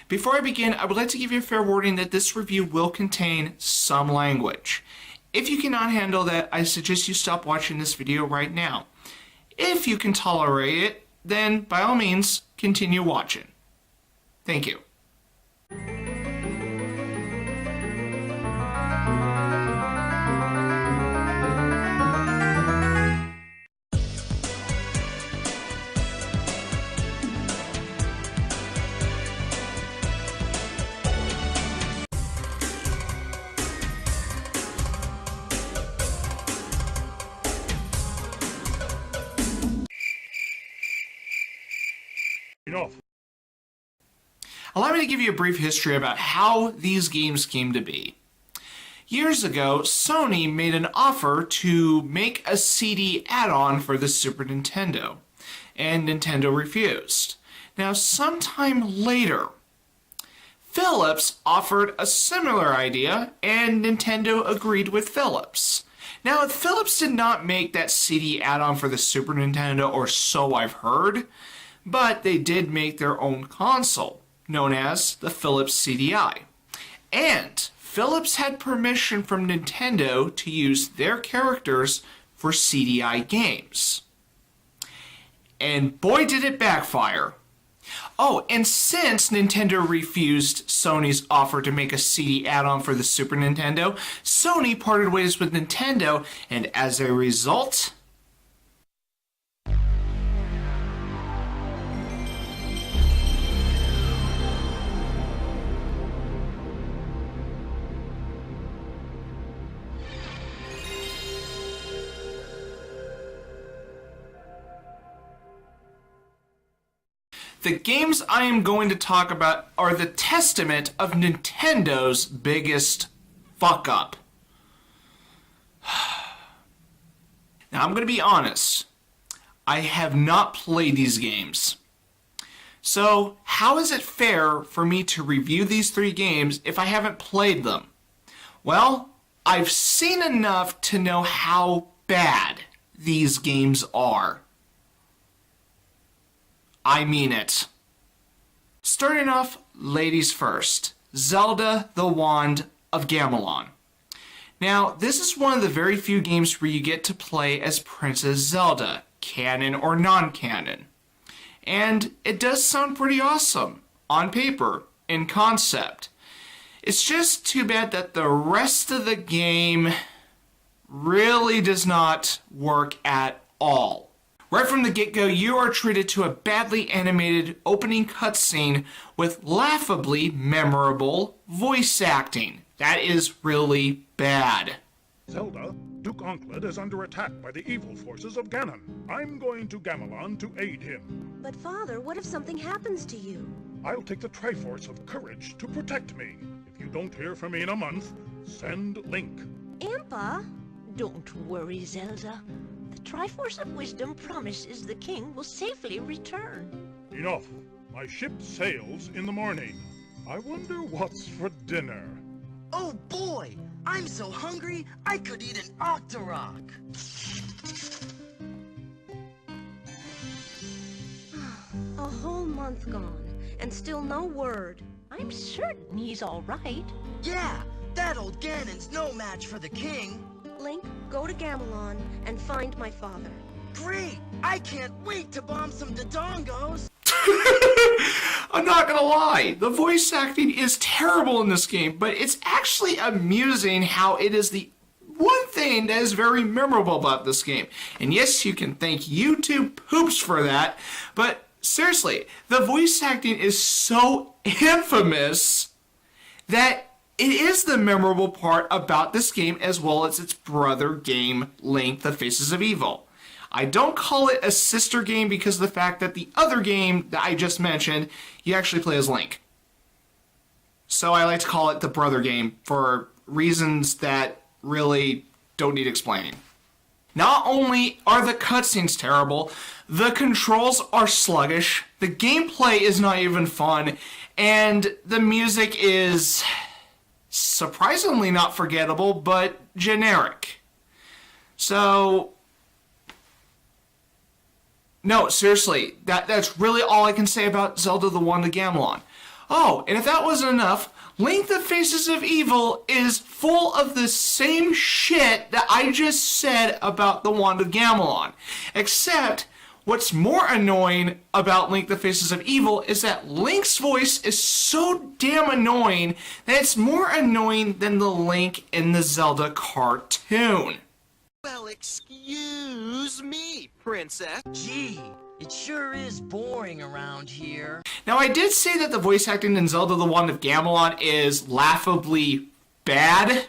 Before I begin, I would like to give you a fair warning that this review will contain some language. If you cannot handle that, I suggest you stop watching this video right now. If you can tolerate it, then by all means, continue watching. Thank you. Enough. Allow me to give you a brief history about how these games came to be. Years ago, Sony made an offer to make a CD add-on for the Super Nintendo, and Nintendo refused. Now, sometime later, Philips offered a similar idea, and Nintendo agreed with Philips. Now, Philips did not make that CD add-on for the Super Nintendo, or so I've heard, but they did make their own console, known as the Philips CDI. And Philips had permission from Nintendo to use their characters for CDI games. And boy did it backfire. Oh, and since Nintendo refused Sony's offer to make a CD add-on for the Super Nintendo, Sony parted ways with Nintendo, and as a result, the games I am going to talk about are the testament of Nintendo's biggest fuck-up. Now, I'm going to be honest. I have not played these games. So, how is it fair for me to review these three games if I haven't played them? Well, I've seen enough to know how bad these games are. I mean it. Starting off, ladies first, Zelda the Wand of Gamelon. Now, this is one of the very few games where you get to play as Princess Zelda, canon or non-canon. And it does sound pretty awesome, on paper, in concept. It's just too bad that the rest of the game really does not work at all. Right from the get-go, you are treated to a badly animated opening cutscene with laughably memorable voice acting. That is really bad. Zelda, Duke Onkled is under attack by the evil forces of Ganon. I'm going to Gamelon to aid him. But Father, what if something happens to you? I'll take the Triforce of Courage to protect me. If you don't hear from me in a month, send Link. Impa? Don't worry, Zelda. The Triforce of Wisdom promises the king will safely return. Enough. My ship sails in the morning. I wonder what's for dinner. Oh boy! I'm so hungry, I could eat an Octorok! A whole month gone, and still no word. I'm certain he's all right. Yeah, that old Ganon's no match for the king. Link, go to Gamelon and find my father. Great! I can't wait to bomb some Dodongos! I'm not gonna lie, the voice acting is terrible in this game, but it's actually amusing how it is the one thing that is very memorable about this game. And yes, you can thank YouTube poops for that, but seriously, the voice acting is so infamous that it is the memorable part about this game, as well as its brother game, Link, The Faces of Evil. I don't call it a sister game because of the fact that the other game that I just mentioned, you actually play as Link. So I like to call it the brother game for reasons that really don't need explaining. Not only are the cutscenes terrible, the controls are sluggish, the gameplay is not even fun, and the music is surprisingly not forgettable, but generic. So, no, seriously, that's really all I can say about Zelda the Wand of Gamelon. Oh, and if that wasn't enough, Link the Faces of Evil is full of the same shit that I just said about the Wand of Gamelon. Except, what's more annoying about Link the Faces of Evil is that Link's voice is so damn annoying that it's more annoying than the Link in the Zelda cartoon. Well, excuse me, Princess. Gee, it sure is boring around here. Now, I did say that the voice acting in Zelda the Wand of Gamelon is laughably bad.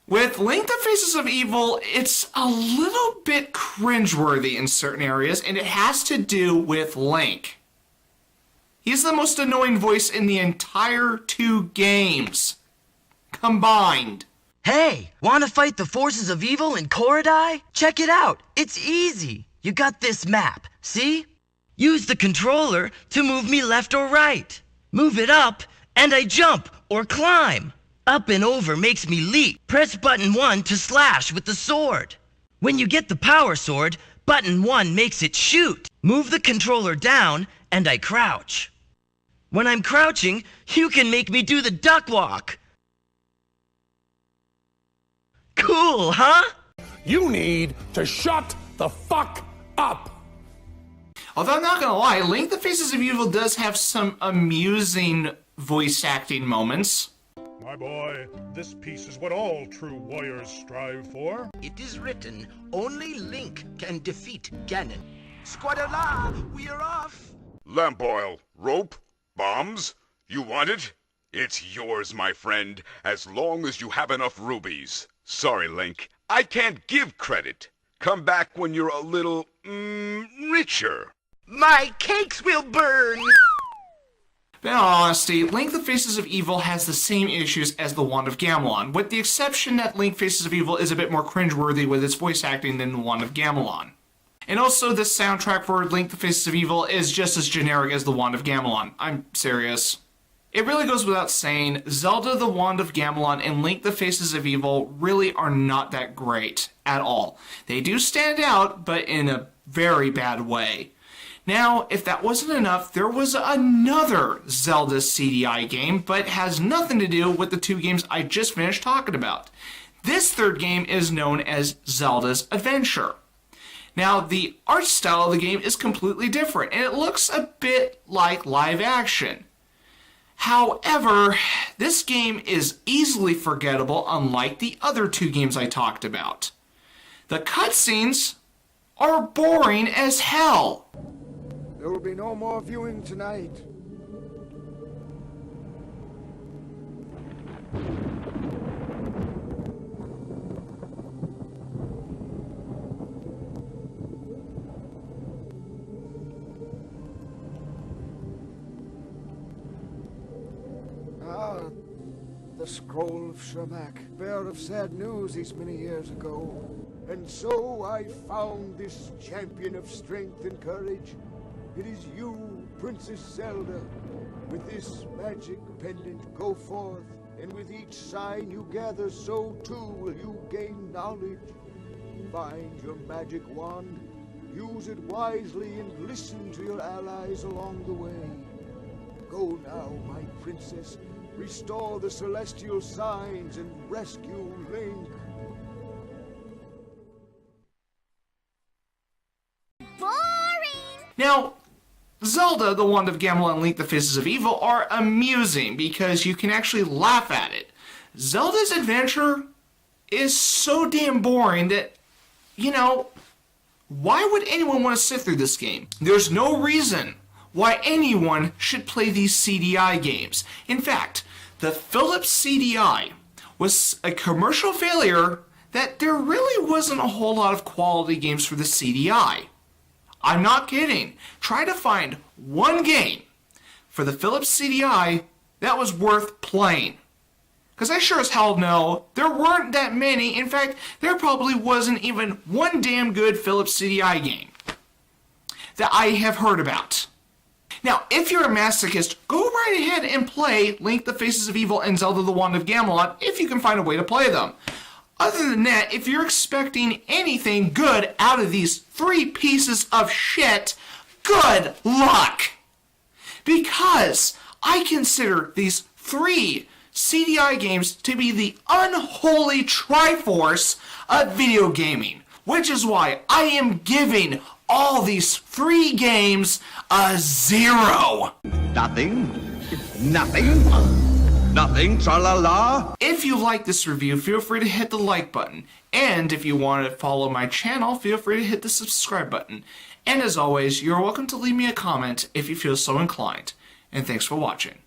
With Link the Faces of Evil, it's a little bit cringeworthy in certain areas, and it has to do with Link. He's the most annoying voice in the entire 2 games combined. Hey, wanna fight the forces of evil in Korodai? Check it out, it's easy. You got this map, see? Use the controller to move me left or right. Move it up, and I jump or climb. Up and over makes me leap. Press button 1 to slash with the sword. When you get the power sword, button 1 makes it shoot. Move the controller down, and I crouch. When I'm crouching, you can make me do the duck walk. Cool, huh? You need to shut the fuck up. Although I'm not gonna lie, Link the Faces of Evil does have some amusing voice acting moments. My boy, this peace is what all true warriors strive for. It is written, only Link can defeat Ganon. Squadala, we are off. Lamp oil, rope, bombs? You want it? It's yours, my friend, as long as you have enough rubies. Sorry, Link, I can't give credit. Come back when you're a little, richer. My cakes will burn. But in all honesty, Link the Faces of Evil has the same issues as the Wand of Gamelon, with the exception that Link Faces of Evil is a bit more cringeworthy with its voice acting than the Wand of Gamelon. And also, the soundtrack for Link the Faces of Evil is just as generic as the Wand of Gamelon. I'm serious. It really goes without saying, Zelda the Wand of Gamelon and Link the Faces of Evil really are not that great at all. They do stand out, but in a very bad way. Now, if that wasn't enough, there was another Zelda CDI game, but has nothing to do with the 2 games I just finished talking about. This 3rd game is known as Zelda's Adventure. Now, the art style of the game is completely different, and it looks a bit like live action. However, this game is easily forgettable, unlike the other 2 games I talked about. The cutscenes are boring as hell. There will be no more viewing tonight. The scroll of Shamak, bearer of sad news these many years ago. And so I found this champion of strength and courage. It is you, Princess Zelda. With this magic pendant, go forth, and with each sign you gather, so too will you gain knowledge. Find your magic wand, use it wisely, and listen to your allies along the way. Go now, my princess. Restore the celestial signs and rescue Link. Boring! Now, Zelda, the Wand of Gamelon, and Link the Faces of Evil are amusing because you can actually laugh at it. Zelda's Adventure is so damn boring that, why would anyone want to sit through this game? There's no reason why anyone should play these CDI games. In fact, the Philips CDI was a commercial failure that there really wasn't a whole lot of quality games for the CDI. I'm not kidding. Try to find one game for the Philips CDI that was worth playing. Because I sure as hell know there weren't that many. In fact, there probably wasn't even one damn good Philips CDI game that I have heard about. Now, if you're a masochist, go right ahead and play Link the Faces of Evil and Zelda the Wand of Gamelon if you can find a way to play them. Other than that, if you're expecting anything good out of these 3 pieces of shit, good luck! Because I consider these 3 CDI games to be the unholy Triforce of video gaming, which is why I am giving all these 3 games a 0. Nothing. Nothing. Nothing. Tra-la-la. If you like this review, feel free to hit the like button. And if you want to follow my channel, feel free to hit the subscribe button. And as always, you're welcome to leave me a comment if you feel so inclined. And thanks for watching.